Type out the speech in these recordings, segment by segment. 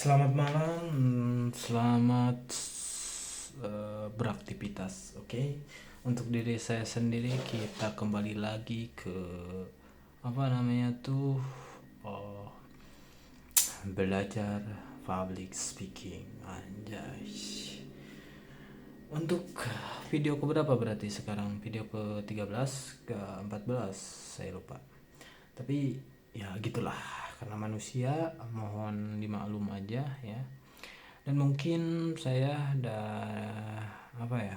Selamat malam, selamat beraktivitas, oke? Untuk diri saya sendiri kita kembali lagi ke apa namanya tuh oh, belajar public speaking, anjay. Untuk video keberapa berarti sekarang? Video ke-13, ke-14, saya lupa. Tapi ya gitulah, karena manusia mohon dimaklum aja ya. Dan mungkin saya apa ya,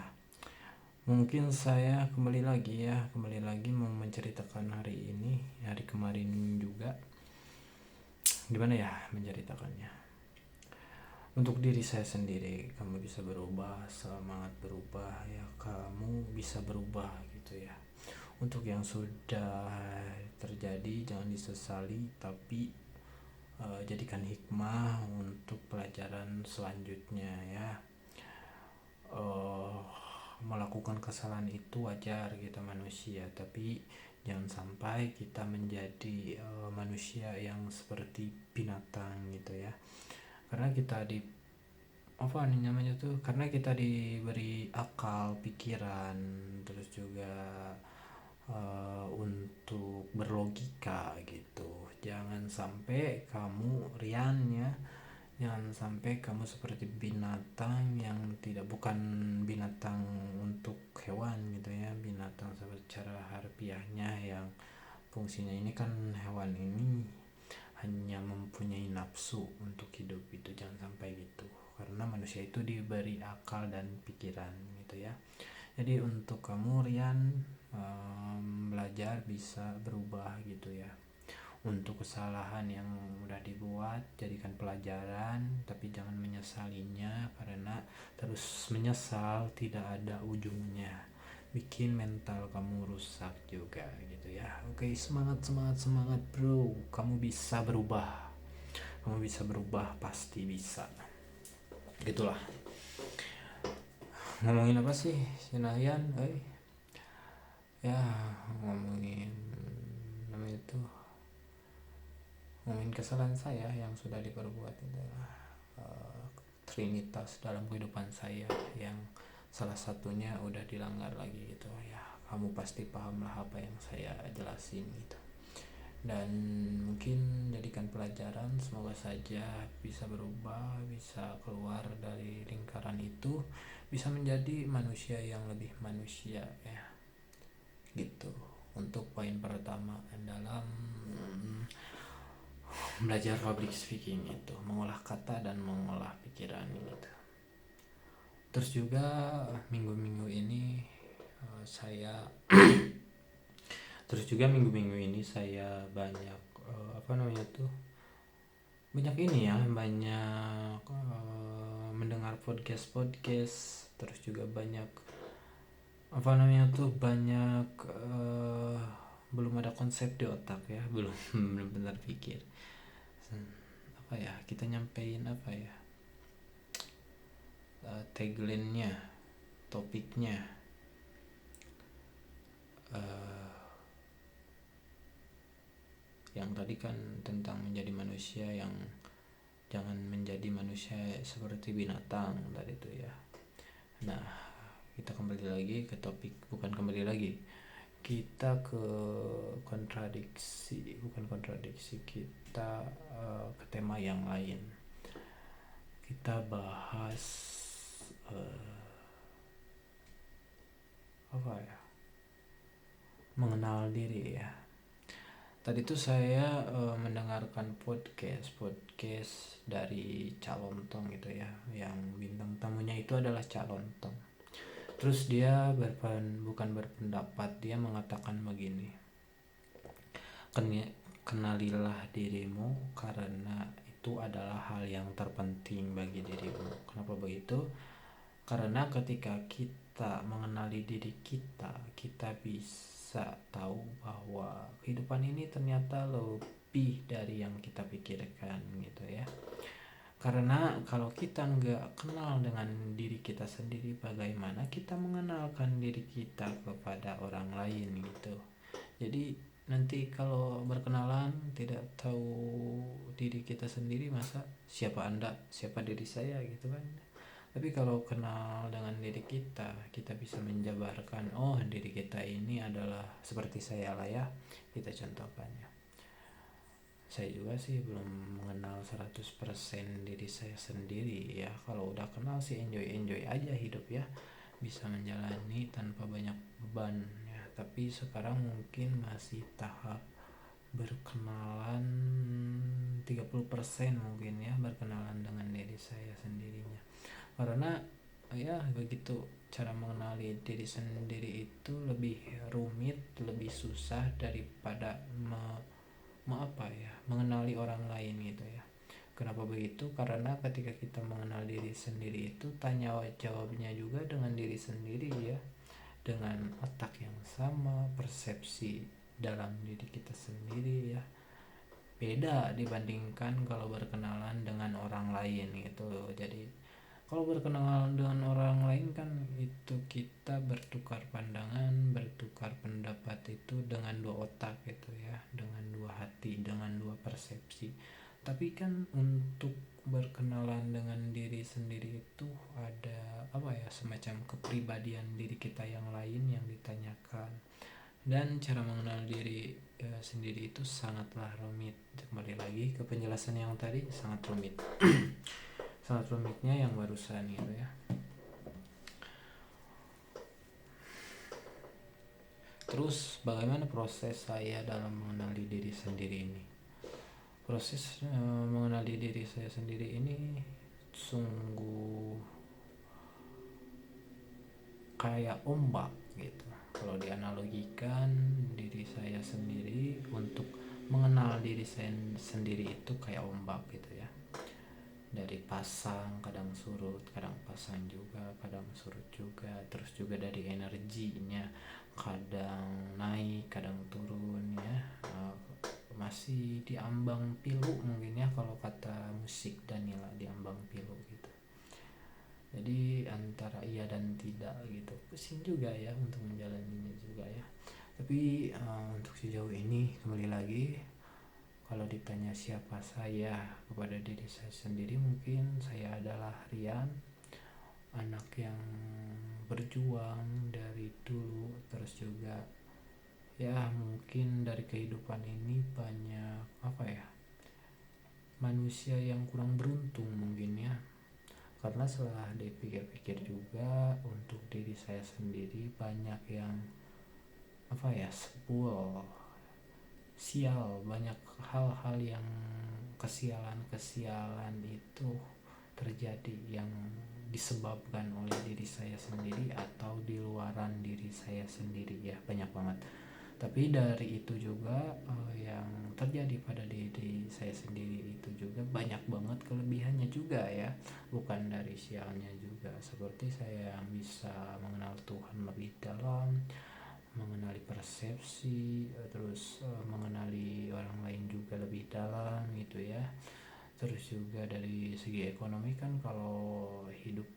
mungkin saya kembali lagi mau menceritakan hari ini, hari kemarin juga. Gimana ya menceritakannya? Untuk diri saya sendiri, kamu bisa berubah, semangat berubah ya, kamu bisa berubah gitu ya. Untuk yang sudah terjadi jangan disesali, tapi jadikan hikmah untuk pelajaran selanjutnya ya. uh, Melakukan kesalahan itu wajar, kita manusia, tapi jangan sampai kita menjadi manusia yang seperti binatang gitu ya. Karena kita di apa nih namanya tuh, karena kita diberi akal pikiran, terus juga untuk berlogika gitu. Jangan sampai kamu rian ya, jangan sampai kamu seperti binatang yang tidak, bukan binatang untuk hewan gitu ya, binatang secara harfiahnya yang fungsinya ini kan, hewan ini hanya mempunyai nafsu untuk hidup, itu jangan sampai gitu. Karena manusia itu diberi akal dan pikiran gitu ya. Jadi untuk kamu Rian, belajar bisa berubah gitu ya. Untuk kesalahan yang udah dibuat jadikan pelajaran, tapi jangan menyesalinya, karena terus menyesal tidak ada ujungnya, bikin mental kamu rusak juga gitu ya. Oke, semangat semangat semangat bro, kamu bisa berubah, kamu bisa berubah, pasti bisa, gitulah. Ngomongin apa sih Sinayan? Ya ngomongin namanya itu, ngomongin kesalahan saya yang sudah diperbuat itu, trinitas dalam kehidupan saya yang salah satunya udah dilanggar lagi gitu ya. Kamu pasti paham lah apa yang saya jelasin gitu. Dan mungkin jadikan pelajaran, semoga saja bisa berubah, bisa keluar dari lingkaran itu, bisa menjadi manusia yang lebih manusia ya gitu. Untuk poin pertama dalam belajar public speaking itu mengolah kata dan mengolah pikiran gitu. Terus juga minggu-minggu ini saya terus juga minggu-minggu ini saya banyak apa namanya tuh, banyak ini ya, banyak mendengar podcast, terus juga banyak apa namanya tuh, banyak belum ada konsep di otak ya, belum benar-benar pikir apa ya, kita nyampein apa ya, tagline-nya, topiknya, yang tadi kan tentang menjadi manusia yang jangan menjadi manusia seperti binatang tadi itu ya. Nah, kita kembali lagi ke topik, bukan kembali lagi, kita ke kontradiksi, bukan kontradiksi, kita ke tema yang lain. Kita bahas apa ya, mengenal diri ya. Tadi tuh saya mendengarkan podcast dari Calontong gitu ya, yang bintang tamunya itu adalah Calontong. Terus dia bukan berpendapat, dia mengatakan begini, kenalilah dirimu karena itu adalah hal yang terpenting bagi dirimu. Kenapa begitu? Karena ketika kita mengenali diri kita, kita bisa tahu bahwa kehidupan ini ternyata lebih dari yang kita pikirkan gitu ya. Karena kalau kita nggak kenal dengan diri kita sendiri, bagaimana kita mengenalkan diri kita kepada orang lain gitu. Jadi nanti kalau berkenalan tidak tahu diri kita sendiri, masa siapa anda, siapa diri saya gitu kan. Tapi kalau kenal dengan diri kita, kita bisa menjabarkan, oh diri kita ini adalah seperti saya lah ya, kita contohkan ya. Saya juga sih belum mengenal 100% diri saya sendiri ya. Kalau udah kenal sih enjoy aja hidup ya, bisa menjalani tanpa banyak beban ya. Tapi sekarang mungkin masih tahap berkenalan 30% mungkin ya, berkenalan dengan diri saya sendirinya. Karena ya begitu, cara mengenali diri sendiri itu lebih rumit, lebih susah daripada apa ya, mengenali orang lain gitu ya. Kenapa begitu? Karena ketika kita mengenal diri sendiri itu tanya jawabnya juga dengan diri sendiri ya, dengan otak yang sama, persepsi dalam diri kita sendiri ya. Beda dibandingkan kalau berkenalan dengan orang lain gitu. Jadi kalau berkenalan dengan orang lain kan itu kita bertukar pandangan, bertukar pendapat itu dengan dua otak gitu ya, dengan dua hati, dengan dua persepsi. Tapi kan untuk berkenalan dengan diri sendiri itu ada apa ya, semacam kepribadian diri kita yang lain yang ditanyakan. Dan cara mengenal diri sendiri itu sangatlah rumit. Kembali lagi ke penjelasan yang tadi, sangat rumit. Sangat rumitnya yang barusan gitu ya. Terus bagaimana proses saya dalam mengenali diri sendiri ini? Proses mengenali diri saya sendiri ini sungguh kayak ombak gitu. Kalau dianalogikan diri saya sendiri, untuk mengenal diri saya sendiri itu kayak ombak gitu ya. Dari pasang, kadang surut, kadang pasang juga, kadang surut juga. Terus juga dari energinya, kadang naik, kadang turun ya. Masih diambang pilu mungkin ya, kalau kata musik Danila, diambang pilu gitu. Jadi antara iya dan tidak gitu. Pusing juga ya untuk menjalaninya juga ya. Tapi untuk sejauh ini, kembali lagi, kalau ditanya siapa saya kepada diri saya sendiri, mungkin saya adalah Rian, anak yang berjuang dari dulu. Terus juga ya mungkin dari kehidupan ini banyak apa ya, manusia yang kurang beruntung mungkin ya. Karena setelah dipikir-pikir juga, untuk diri saya sendiri banyak yang apa ya, sepul, sial, banyak hal-hal yang kesialan itu terjadi yang disebabkan oleh diri saya sendiri atau di luaran diri saya sendiri ya, banyak banget. Tapi dari itu juga yang terjadi pada diri saya sendiri itu juga banyak banget kelebihannya juga ya, bukan dari sialnya juga. Seperti saya yang bisa mengenal Tuhan lebih dalam, mengenali persepsi, terus mengenali orang lain juga lebih dalam gitu ya. Terus juga dari segi ekonomi kan, kalau hidup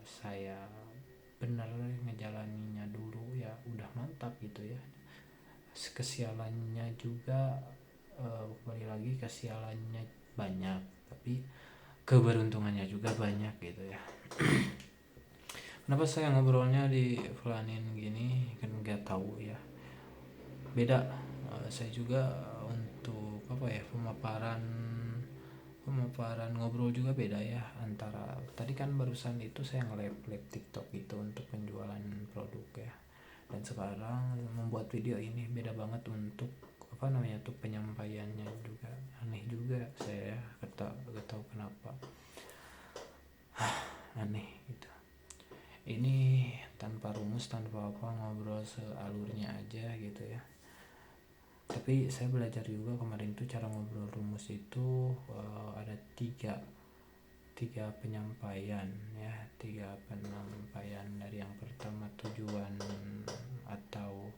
saya benar ngejalaninya dulu ya udah mantap gitu ya. Kesialannya juga kembali lagi, kesialannya banyak tapi keberuntungannya juga banyak gitu ya. Kenapa saya ngobrolnya di flanin gini kan, nggak tahu ya, beda. Saya juga untuk apa ya, pemaparan ngobrol juga beda ya. Antara tadi kan barusan itu saya nge-live TikTok itu untuk penjualan produk ya, dan sekarang membuat video ini beda banget untuk apa namanya tuh, penyampaiannya juga aneh juga. Saya gak tahu kenapa aneh gitu. Ini tanpa rumus, tanpa apa, ngobrol sealurnya aja gitu ya. Tapi saya belajar juga kemarin tuh cara ngobrol rumus itu ada tiga penyampaian ya, tiga penyampaian. Dari yang pertama tujuan atau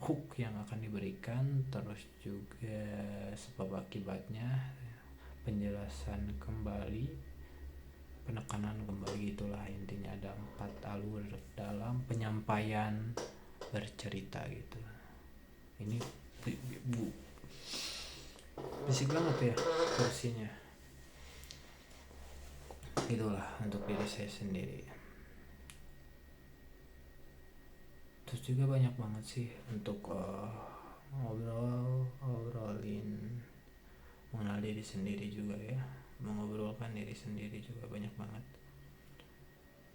hook yang akan diberikan, terus juga sebab akibatnya, penjelasan kembali, penekanan kembali, itulah intinya. Ada 4 alur dalam penyampaian bercerita gitu. Ini bisik banget ya kursinya. Itulah untuk diri saya sendiri. Terus juga banyak banget sih untuk ngobrolin mengenal diri sendiri juga ya, mengobrolkan diri sendiri juga banyak banget.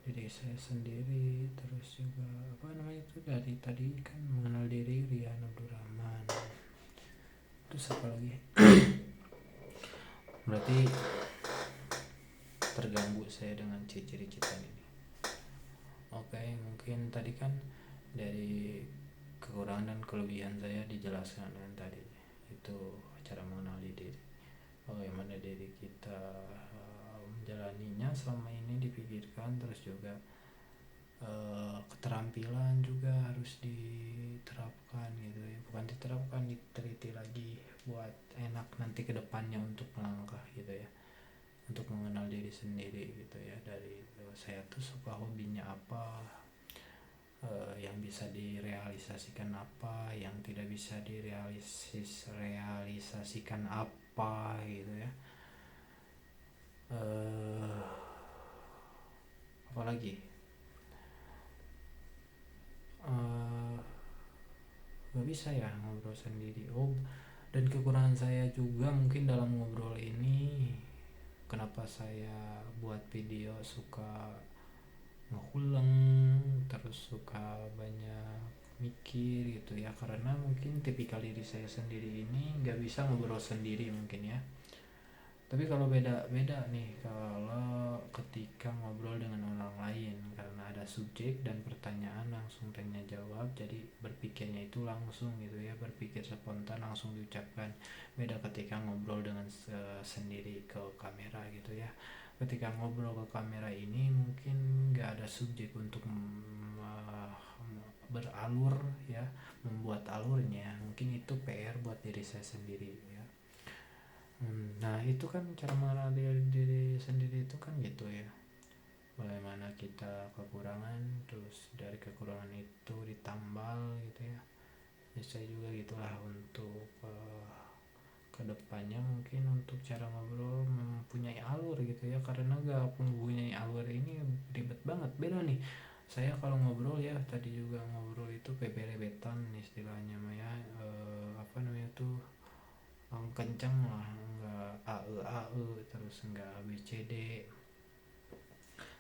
Diri saya sendiri, terus juga apa namanya itu dari tadi kan mengenal diri Rian Abdurrahman. Terus apa lagi? Berarti terganggu saya dengan ciri-ciri kita ini. Oke, mungkin tadi kan dari kekurangan dan kelebihan saya dijelaskan dengan tadi itu cara mengenali diri, bagaimana diri kita menjalaninya selama ini dipikirkan, terus juga keterampilan juga harus diterapkan gitu ya, bukan diterapkan, diteliti lagi buat enak nanti ke depannya untuk melangkah gitu ya, untuk mengenal diri sendiri gitu ya. Dari saya tuh suka hobinya apa, yang bisa direalisasikan apa, yang tidak bisa direalisasikan apa gitu ya. Apalagi gak bisa ya ngobrol sendiri. Dan kekurangan saya juga mungkin dalam ngobrol ini, kenapa saya buat video suka ngulang, terus suka banyak mikir gitu ya, karena mungkin tipikal diri saya sendiri ini nggak bisa ngobrol sendiri mungkin ya. Tapi kalau beda nih kalau ketika ngobrol dengan orang lain, karena ada subjek dan pertanyaan langsung tanya jawab, jadi berpikirnya itu langsung gitu ya, berpikir spontan langsung diucapkan. Beda ketika ngobrol dengan sendiri ke kamera gitu ya. Ketika ngobrol ke kamera ini mungkin nggak ada subjek untuk beralur ya, membuat alurnya, mungkin itu PR buat diri saya sendiri ya. Nah itu kan cara mengenal diri sendiri itu kan gitu ya, bagaimana kita kekurangan, terus dari kekurangan itu ditambal gitu ya. Ya saya juga gitulah untuk kedepannya mungkin untuk cara ngobrol mempunyai alur gitu ya, karena gak mempunyai alur ini ribet banget. Beda nih saya kalau ngobrol ya, tadi juga ngobrol itu pebelebetan istilahnya ya, apa namanya tuh, kenceng lah, nggak AE terus nggak ABCD.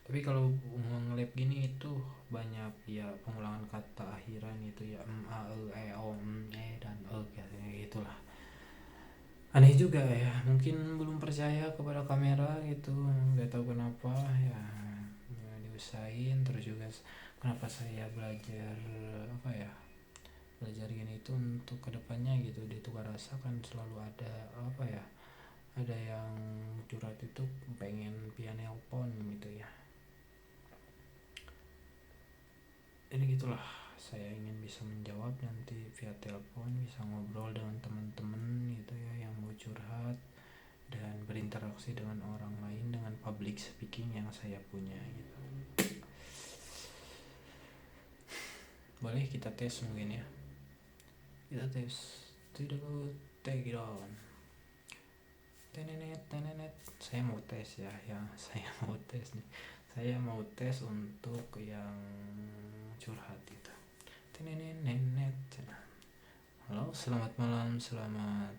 Tapi kalau nge-lab gini itu banyak ya pengulangan kata akhiran itu ya, a e o dan katanya gitulah. Aneh juga ya, mungkin belum percaya kepada kamera gitu, nggak tahu kenapa ya, diusahain. Terus juga kenapa saya belajar apa ya, belajar gini itu untuk kedepannya gitu. Di tukar rasa kan selalu ada apa ya, ada yang curhat itu pengen via nelpon gitu ya. Ini gitulah, saya ingin bisa menjawab nanti via telepon, bisa ngobrol dengan teman-teman gitu ya yang mau curhat, dan berinteraksi dengan orang lain dengan public speaking yang saya punya gitu. Boleh kita tes mungkin ya, kita tes. Tidak take it on. Tenenet. Saya mau tes ya, saya mau tes nih. Saya mau tes untuk yang curhat itu. Tenenet. Halo, selamat malam, selamat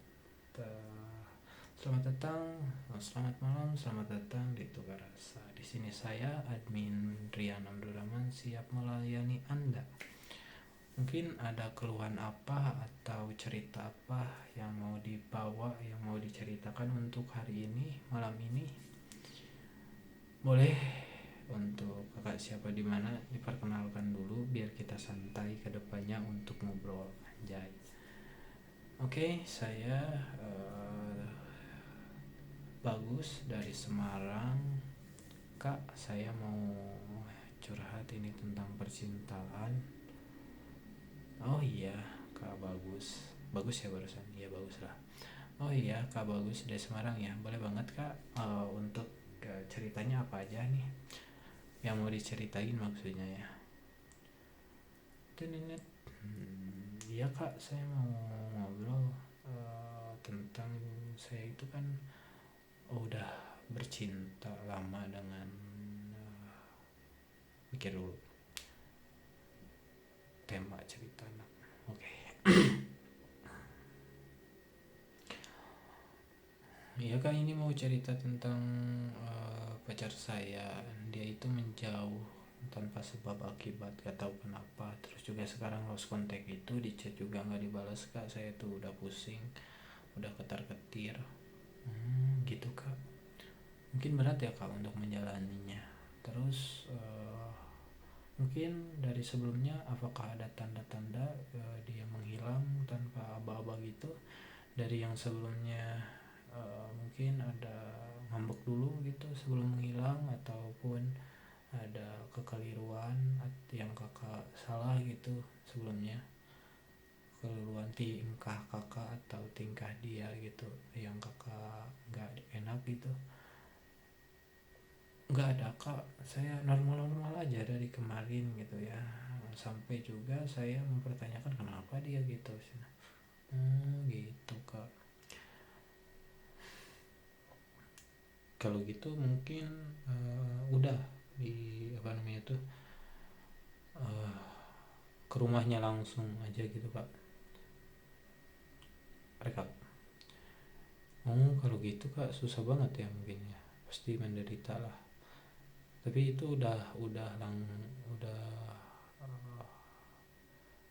datang, selamat malam, selamat datang di Tukar Rasa. Di sini saya admin Rian Abdurrahman siap melayani Anda. Mungkin ada keluhan apa atau cerita apa yang mau dibawa, yang mau diceritakan untuk hari ini, malam ini. Boleh untuk kakak siapa di mana diperkenalkan dulu biar kita santai ke depannya untuk ngobrol anjay. Oke, saya Bagus dari Semarang. Kak, saya mau curhat ini tentang percintaan. Oh iya, Kak Bagus ya barusan, iya bagus lah. Oh iya, Kak Bagus dari Semarang ya, boleh banget Kak, untuk ceritanya apa aja nih yang mau diceritain maksudnya ya. Iya kak, saya mau ngobrol tentang saya itu kan udah bercinta lama dengan mikir dulu tema cerita. Oke. Iya kak, ini mau cerita tentang pacar saya. Dia itu menjauh tanpa sebab akibat, gak tahu kenapa. Terus juga sekarang lost contact, itu di chat juga nggak dibalas kak. Saya tuh udah pusing, udah ketar-ketir. Gitu kak. Mungkin berat ya kak untuk menjalaninya. Terus mungkin dari sebelumnya apakah ada tanda-tanda dia menghilang tanpa aba-aba gitu, dari yang sebelumnya mungkin ada ngambek dulu gitu sebelum menghilang, ataupun ada kekeliruan yang kakak salah gitu sebelumnya, kekeliruan tingkah kakak atau tingkah dia gitu yang kakak nggak enak gitu. Nggak ada kak, saya normal-normal aja dari kemarin gitu ya, sampai juga saya mempertanyakan kenapa dia gitu. Gitu kak. Kalau gitu mungkin udah di apa namanya tuh eh, ke rumahnya langsung aja gitu kak, rekap. Kalau gitu kak susah banget ya mungkin ya, pasti menderita lah. Tapi itu udah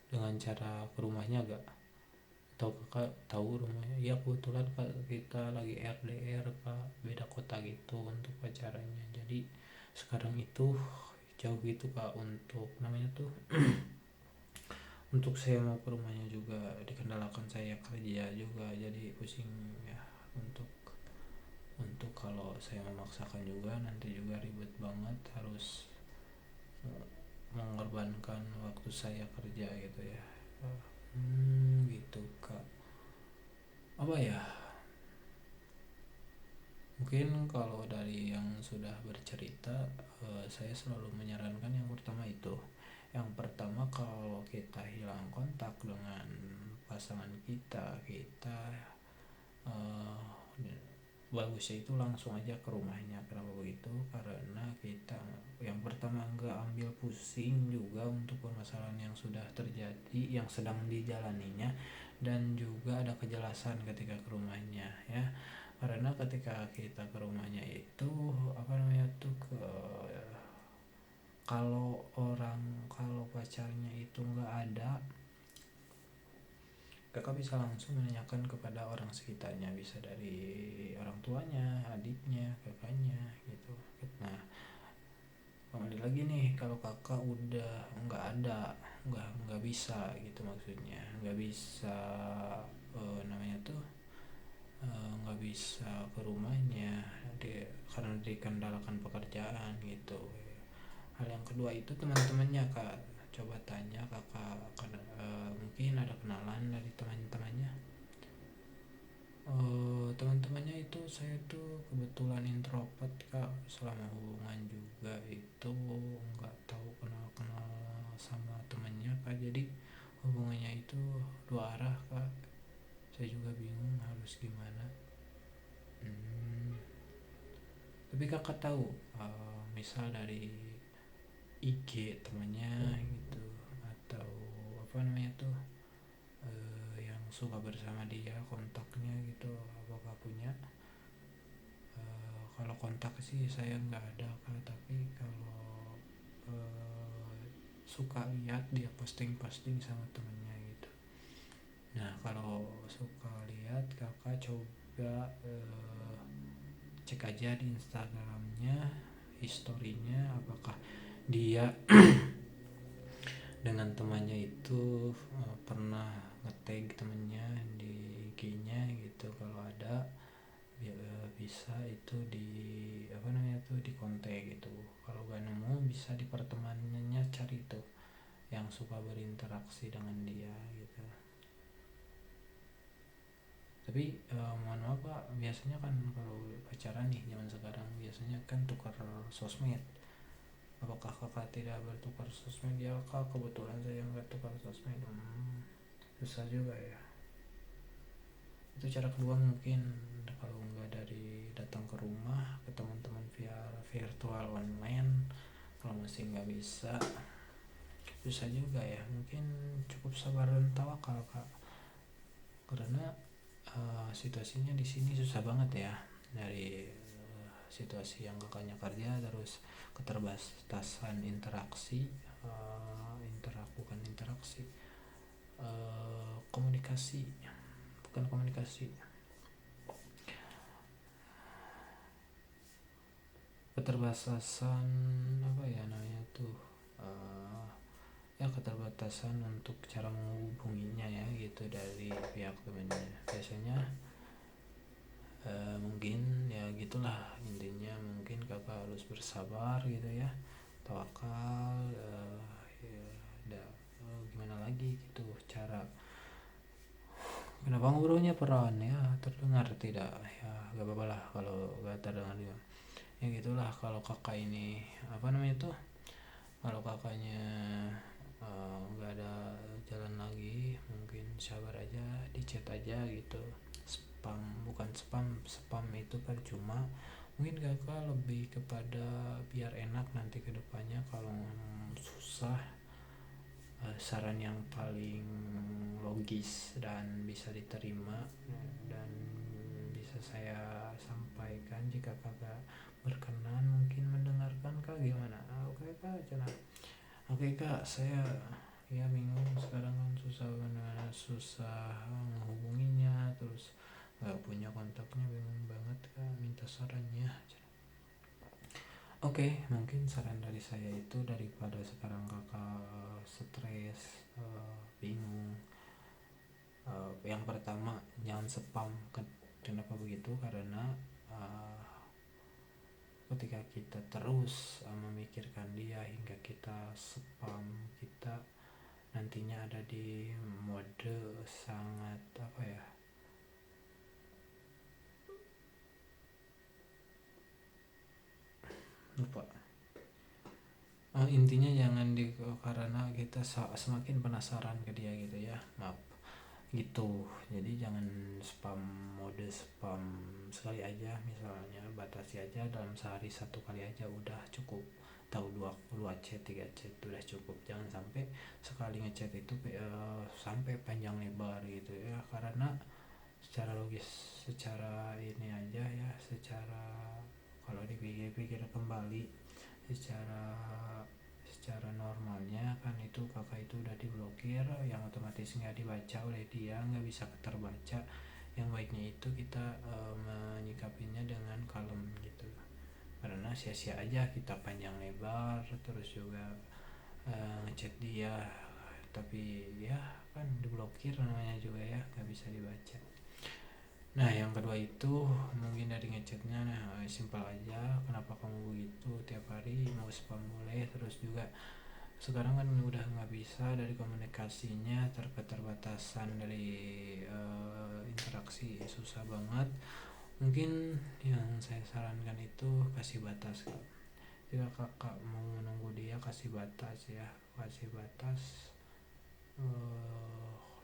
dengan cara ke rumahnya gak, atau kakak tahu rumahnya? Ya kebetulan kak kita lagi RDR kak, beda kota gitu untuk pacarannya. Jadi sekarang itu jauh gitu kak, untuk namanya tuh untuk saya mau ke rumahnya juga dikendalakan saya kerja juga, jadi pusing ya. Untuk kalau saya memaksakan juga nanti juga ribet banget, harus mengorbankan waktu saya kerja gitu ya. Gitu kak. Apa ya, mungkin kalau dari yang sudah bercerita, saya selalu menyarankan yang pertama itu, yang pertama kalau kita hilang kontak dengan pasangan kita bagusnya itu langsung aja ke rumahnya. Kenapa begitu? Karena kita yang pertama nggak ambil pusing juga untuk permasalahan yang sudah terjadi, yang sedang dijalaninya, dan juga ada kejelasan ketika ke rumahnya ya. Karena ketika kita ke rumahnya itu apa namanya tuh kalau pacarnya itu nggak ada, kakak bisa langsung menanyakan kepada orang sekitarnya, bisa dari orang tuanya, adiknya, kakaknya gitu. Nah kembali lagi nih, kalau kakak udah nggak ada, nggak bisa gitu, maksudnya nggak bisa namanya tuh nggak bisa ke rumahnya karena dikendalakan pekerjaan gitu. Hal yang kedua itu teman-temannya kak, coba tanya kakak, karena mungkin ada kenalan dari teman-temannya. Teman-temannya itu, saya tuh kebetulan introvert kak, selama hubungan juga itu nggak tahu kenal sama temannya kak, jadi hubungannya itu dua arah kak. Saya juga bingung harus gimana. Tapi kakak tahu misal dari IG temannya gitu, atau apa namanya tuh yang suka bersama dia, kontaknya gitu, apakah punya? Kalau kontak sih saya nggak ada kan, tapi kalau suka lihat dia posting-posting sama temennya gitu. Nah kalau suka lihat, kakak coba cek aja di Instagramnya, historinya, apakah dia dengan temannya itu pernah nge-tag temennya di IG-nya gitu. Kalau ada bisa itu di apa namanya tuh di kontak gitu. Kalau gak nemu, bisa di pertemanannya cari tuh yang suka berinteraksi dengan dia gitu. Tapi mohon maaf pak, biasanya kan kalau pacaran nih zaman sekarang biasanya kan tukar sosmed. Apakah kakak tidak bertukar sosmed? Ya kak, kebetulan saya nggak tukar sosmed. susah juga ya. Itu cara kedua mungkin, kalau nggak dari datang ke rumah ke teman-teman via virtual online. Kalau masih nggak bisa, susah juga ya, mungkin cukup sabar dan tawakal kak, karena situasinya di sini susah banget ya, dari situasi yang kakaknya kerja, terus keterbatasan interaksi, bukan interaksi, komunikasi, bukan komunikasi, keterbatasan apa ya namanya tuh, ya keterbatasan untuk cara menghubunginya ya gitu dari pihak temannya. Biasanya mungkin ya gitulah intinya, mungkin kakak harus bersabar gitu ya, tawakal, ya gimana lagi gitu cara. Kenapa ngobrolnya peran ya terdengar tidak ya, gak apa-apa lah kalau gak terdengar juga ya gitulah. Kalau kakak ini apa namanya tuh, kalau kakaknya nggak ada jalan lagi, mungkin sabar aja, di chat aja gitu. Spam, bukan spam itu percuma. Mungkin kakak lebih kepada biar enak nanti kedepannya kalau susah, saran yang paling logis dan bisa diterima dan bisa saya sampaikan jika kakak berkenan mungkin mendengarkan. Kak gimana? Oke kak, cina. Oke kak, saya ya bingung sekarang kan, susah menghubunginya, terus nggak punya kontaknya, bingung banget kak, minta sarannya. Oke, mungkin saran dari saya itu, daripada sekarang kakak stres, bingung, yang pertama jangan spam. Kenapa begitu? Karena ketika kita terus memikirkan dia hingga kita spam, kita nantinya ada di mode sangat apa ya, lupa. Intinya jangan karena kita semakin penasaran ke dia gitu ya, maaf gitu. Jadi jangan spam, mode spam sekali aja, misalnya batasi aja dalam sehari satu kali aja udah cukup. Tahu, dua chat, tiga chat udah cukup. Jangan sampai sekali ngechat itu sampai panjang lebar gitu ya, karena secara logis, secara ini aja ya, secara kalau dipikir-pikir kembali, secara secara normalnya kan itu kakak itu udah diblokir, yang otomatis nggak dibaca oleh dia, nggak bisa terbaca. Yang baiknya itu kita menyikapinya dengan kalem gitu, karena sia-sia aja kita panjang lebar terus juga ngechat dia, tapi ya kan diblokir namanya juga ya, nggak bisa dibaca. Nah yang kedua itu mungkin dari ngechatnya, nah simpel aja, kenapa kamu begitu tiap hari, mau spam boleh. Terus juga sekarang kan udah nggak bisa dari komunikasinya, keterbatasan dari interaksi, susah banget. Mungkin yang saya sarankan itu kasih batas kak. Jika kakak mau menunggu dia, kasih batas ya, kasih batas,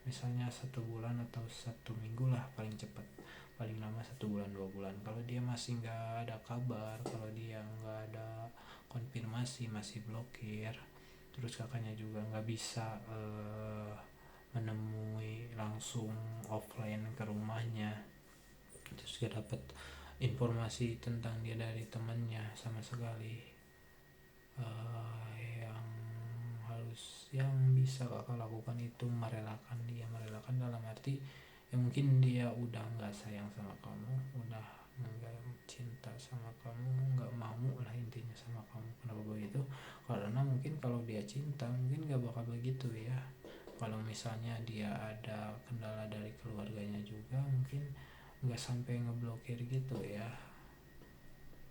misalnya 1 bulan atau 1 minggu lah paling cepat, paling lama 1 bulan 2 bulan. Kalau dia masih nggak ada kabar, kalau dia nggak ada konfirmasi, masih blokir, terus kakaknya juga nggak bisa menemui langsung offline ke rumahnya, terus gak dapat informasi tentang dia dari temannya sama sekali, yang harus, yang bisa kakak lakukan itu merelakan dia. Merelakan dalam arti ya mungkin dia udah nggak sayang sama kamu, udah nggak cinta sama kamu, nggak mau lah intinya sama kamu. Kenapa begitu? Karena mungkin kalau dia cinta mungkin nggak bakal begitu ya. Kalau misalnya dia ada kendala dari keluarganya juga, mungkin nggak sampai ngeblokir gitu ya,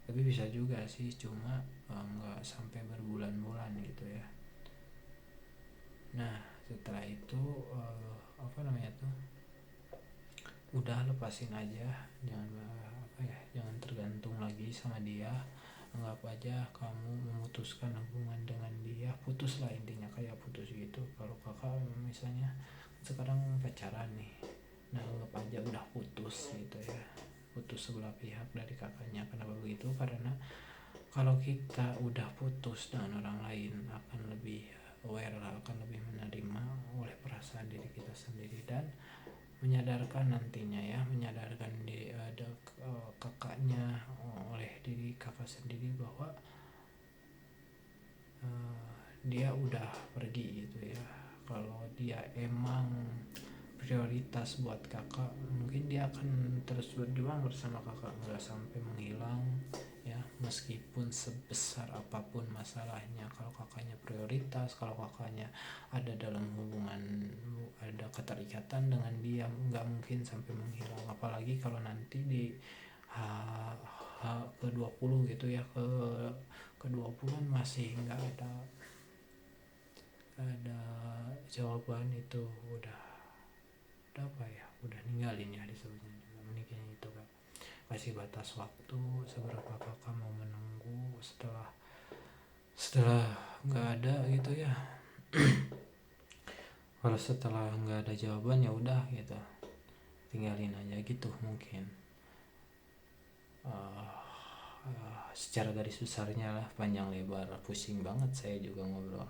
tapi bisa juga sih, cuma nggak sampai berbulan-bulan gitu ya. Nah setelah itu apa namanya tuh, udah lepasin aja, jangan apa ya, jangan tergantung lagi sama dia. Anggap aja kamu memutuskan hubungan dengan dia, putus lah intinya, kayak putus gitu. Kalau kakak misalnya sekarang pacaran nih, nah anggap aja udah putus gitu ya, putus sebelah pihak dari kakaknya. Kenapa begitu? Karena kalau kita udah putus dengan orang lain akan lebih aware lah, akan lebih menerima oleh perasaan diri kita sendiri, dan menyadarkan nantinya ya, menyadarkan di ada kakaknya oleh diri kakak sendiri bahwa dia udah pergi gitu ya. Kalau dia emang prioritas buat kakak, mungkin dia akan terus berjuang bersama kakak, nggak sampai menghilang ya, meskipun sebesar apapun masalahnya. Kalau kakaknya prioritas, kalau kakaknya ada dalam hubungan, ada keterikatan dengan dia, nggak mungkin sampai menghilang. Apalagi kalau nanti di ke-20 gitu ya, ke-20 masih nggak ada jawaban, itu udah apa ya, udah ninggalin ya disebutnya juga menikahnya itu kan. Kasih batas waktu seberapa kakak mau menunggu, setelah nggak ada gitu ya. Kalau setelah nggak ada jawaban ya udah gitu, tinggalin aja gitu mungkin. Secara garis besarnya lah, panjang lebar pusing banget saya juga ngobrol.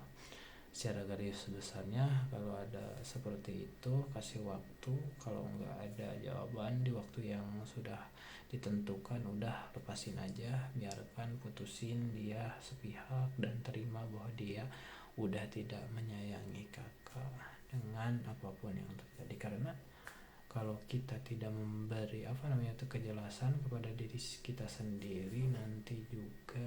Secara garis besarnya kalau ada seperti itu, kasih waktu. Kalau nggak ada jawaban di waktu yang sudah ditentukan, udah lepasin aja, biarkan, putusin dia sepihak, dan terima bahwa dia udah tidak menyayangi kakak dengan apapun yang terjadi. Karena kalau kita tidak memberi kejelasan kepada diri kita sendiri, nanti juga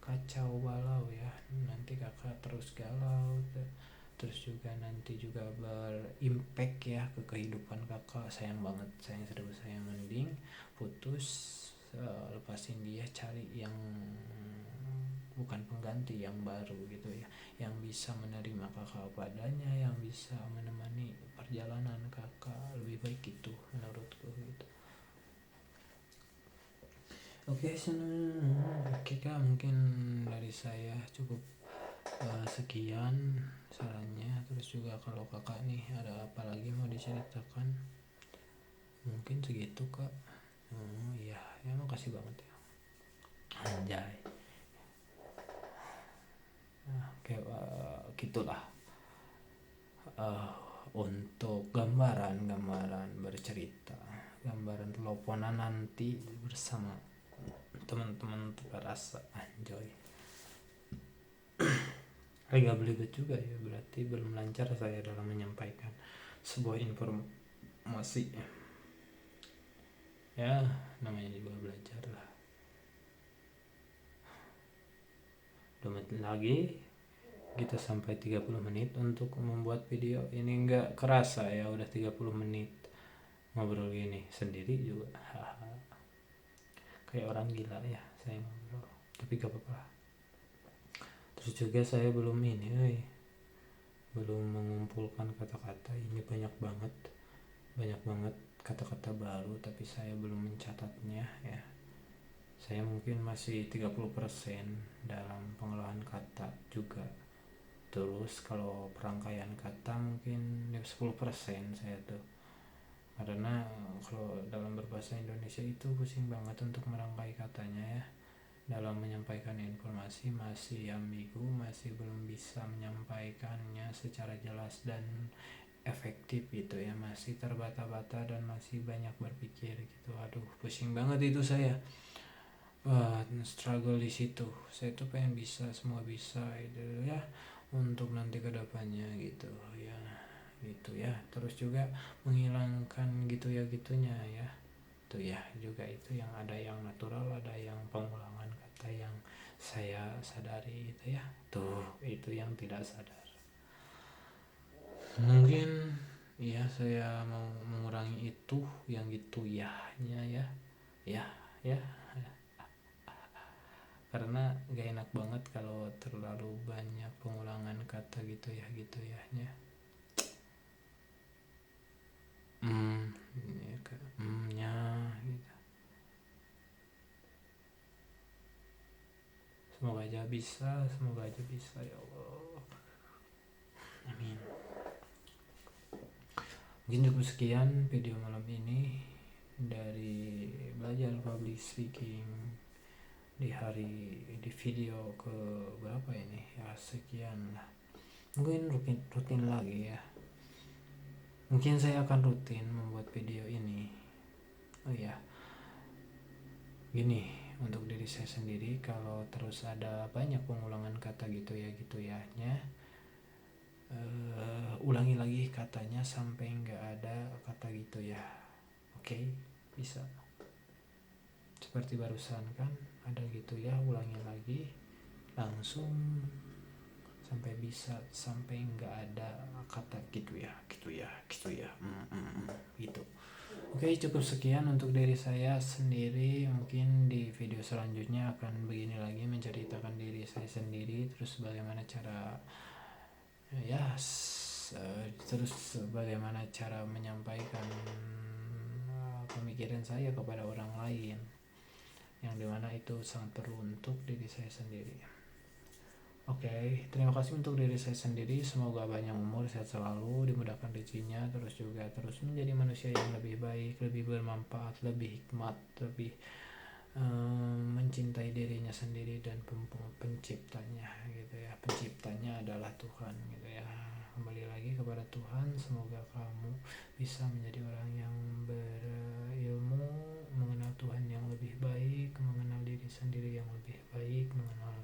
kacau balau ya, nanti kakak terus galau, terus juga nanti juga berimpact ya ke kehidupan kakak. Sayang banget, sayang seribu sayang, mending putus, lepasin dia, cari yang bukan pengganti, yang baru gitu ya, yang bisa menerima kakak padanya, yang bisa menemani perjalanan kakak. Lebih baik itu menurutku gitu. Oke Kak, mungkin dari saya cukup sekian sarannya. Terus juga kalau kakak nih ada apa lagi mau diceritakan, mungkin segitu Kak. Iya ya, makasih banget ya, anjay. Oke, gitulah untuk gambaran bercerita, gambaran teleponan nanti bersama teman-teman terasa enjoy. Agak belibet juga ya, berarti belum lancar saya dalam menyampaikan sebuah informasi ya, namanya juga belajar lah. 2 menit lagi kita sampai 30 menit untuk membuat video ini. Nggak kerasa ya udah 30 menit ngobrol gini sendiri juga. Kayak orang gila ya saya ngobrol, tapi gak apa-apa. Terus juga saya belum mengumpulkan kata-kata. Ini banyak banget kata-kata baru, tapi saya belum mencatatnya ya. Saya mungkin masih 30% dalam pengolahan kata juga. Terus kalau perangkaian kata mungkin 10% saya tuh, karena kalau dalam berbahasa Indonesia itu pusing banget untuk merangkai katanya ya. Dalam menyampaikan informasi masih ambigu, masih belum bisa menyampaikannya secara jelas dan efektif gitu ya, masih terbata-bata dan masih banyak berpikir gitu. Aduh pusing banget itu saya, struggle di situ. Saya tuh pengen bisa, semua bisa gitu ya, untuk nanti kedepannya gitu ya, gitu ya. Terus juga menghilangkan gitu ya gitunya ya, itu ya juga, itu yang ada yang natural, ada yang pengulangan kata yang saya sadari itu ya, tuh itu yang tidak sadar. Mungkin ya saya mau mengurangi itu yang gitu ya ya ya ya, karena gak enak banget kalau terlalu banyak pengulangan kata gitu ya gitu ya nya. Ya, nya gitu. Semoga aja bisa ya Allah, amin. Mungkin cukup sekian video malam ini dari belajar public speaking di video ke berapa ini ya, sekian lah. Mungkin rutin lagi ya, mungkin saya akan rutin membuat video ini. Oh ya, gini, untuk diri saya sendiri, kalau terus ada banyak pengulangan kata gitu ya nya, ulangi lagi katanya sampai nggak ada kata gitu ya. Oke, bisa seperti barusan kan ada gitu ya, ulangi lagi langsung sampai bisa, sampai nggak ada kata gitu ya gitu. Oke, cukup sekian untuk diri saya sendiri. Mungkin di video selanjutnya akan begini lagi, menceritakan diri saya sendiri, terus bagaimana cara terus bagaimana cara menyampaikan pemikiran saya kepada orang lain, yang dimana itu sangat perlu untuk diri saya sendiri. Oke, terima kasih untuk diri saya sendiri. Semoga banyak umur, sehat selalu, dimudahkan rezekinya, terus juga terus menjadi manusia yang lebih baik, lebih bermanfaat, lebih hikmat, lebih mencintai dirinya sendiri dan penciptanya gitu ya. Penciptanya adalah Tuhan gitu ya. Kembali lagi kepada Tuhan. Semoga kamu bisa menjadi orang yang berilmu, mengenal Tuhan yang lebih baik, mengenal diri sendiri yang lebih baik, mengenal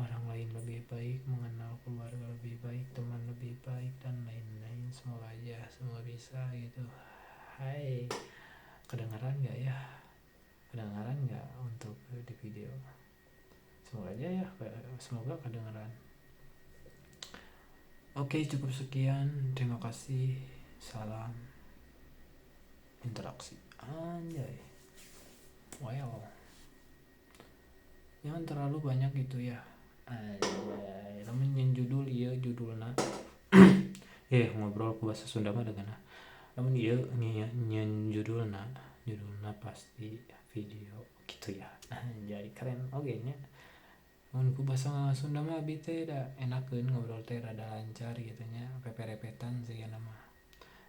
orang lain lebih baik, mengenal keluarga lebih baik, teman lebih baik, dan lain-lain. Semoga aja semua bisa gitu. Hai, kedengaran nggak ya? Kedengaran nggak untuk di video? Semoga aja ya, semoga kedengaran. Oke, cukup sekian. Terima kasih. Salam interaksi. Anjay. Wow. Jangan terlalu banyak gitu ya. Anjay. Namun yang judul iya judulna. Ngobrol ke bahasa Sunda mah dengan. Namun iya nyen judulna pasti video gitu ya. Anjay, keren oge nya. Mun ku bahasa Sunda mah abi teh da enakeun ngobrol teh rada lancar gitu nya, peperepetan sih nama.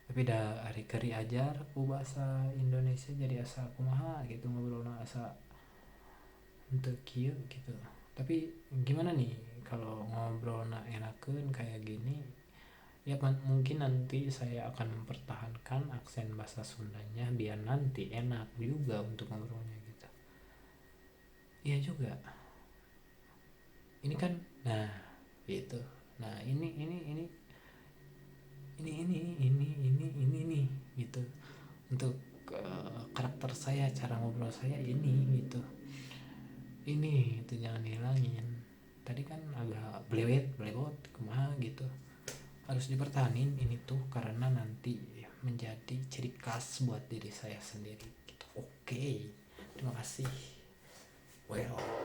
Tapi da ari keri ajar ku bahasa Indonesia jadi asa kumaha gitu ngobrolna, asa henteu kieu gitu. Tapi gimana nih kalau ngobrolna enakeun kayak gini? Ya mungkin nanti saya akan mempertahankan aksen bahasa Sundanya biar nanti enak juga untuk ngobrolnya gitu. Iya juga. Ini kan, nah gitu. Nah ini nih gitu. Untuk karakter saya, cara ngobrol saya ini gitu. Ini itu jangan dihilangin. Tadi kan agak blewot kumaha gitu. Harus dipertahanin ini tuh karena nanti menjadi ciri khas buat diri saya sendiri gitu. Oke. Terima kasih. Well.